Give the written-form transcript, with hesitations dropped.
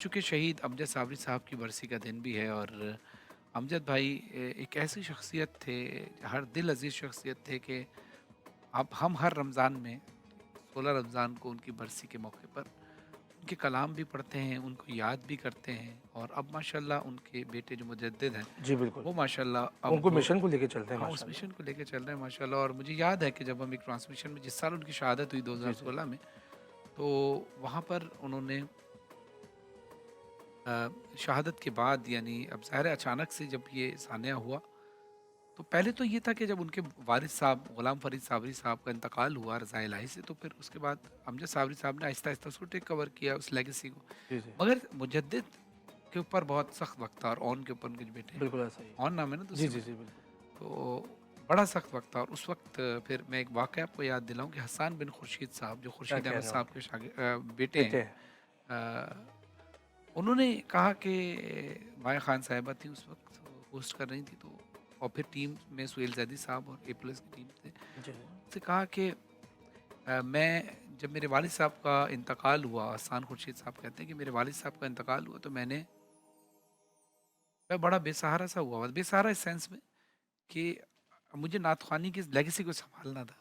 चूँकि शहीद अमजद साबरी साहब की बरसी का दिन भी है और अमजद भाई एक ऐसी शख्सियत थे, हर दिल अज़ीज़ शख्सियत थे कि अब हम हर रमज़ान में 16 रमज़ान को उनकी बरसी के मौके पर उनके कलाम भी पढ़ते हैं, उनको याद भी करते हैं और अब माशाल्लाह उनके बेटे जो मुजद्दिद हैं, जी, बिल्कुल। वो माशाल्लाह उनको अब मिशन को लेके चलते हैं हाँ, उस माशाल्लाह। मिशन को लेके चल रहे हैं माशाल्लाह और मुझे याद है कि जब हम एक ट्रांसमिशन में जिस साल उनकी शहादत हुई जी, जी। 2016 में, तो वहाँ पर उन्होंने शहादत के बाद यानी अब ज़ाहिर है अचानक से जब ये सान्या हुआ, तो पहले तो ये था कि जब उनके वारिस साहब गुलाम फ़रीद साबरी साहब का इंतकाल हुआ रज़ा इलाही से, तो फिर उसके बाद अमजद साबरी साहब ने आहिस्ता-आहिस्ता उसको टेक कवर किया उस लेगेसी को। जी, जी। मगर मुजद्दिद के ऊपर बहुत सख्त वक़्त था और ओन के ऊपर उनके जो बेटे हैं, बिल्कुल ऐसा ही है। ओन नाम है ना जी, दूसरे जी, बेटे जी, का। बिल्कुल। तो बड़ा सख्त वक़्त था और उस वक़्त फिर मैं एक वाक़या आपको याद दिलाऊँ कि हसन बिन खुर्शीद साहब जो क्या खुर्शीद कह अहमद रहे हो साहब उनके? के बेटे बेटे हैं, हैं। अ, उन्होंने कहा कि माया खान साहिबा थी उस वक़्त होस्ट कर रही थी, तो और फिर टीम में सुहेल ज़ैदी साहब और ए प्लस की टीम थे। जी, जी। उनसे कहा कि मैं जब मेरे वालिद साहब का इंतकाल हुआ, हसन खुर्शीद साहब कहते हैं कि मेरे वालिद साहब का इंतकाल हुआ तो मैं बड़ा बेसहारा सा हुआ, बेसहारा इस सेंस में कि मुझे नात ख़्वानी की लेगेसी को सँभालना था।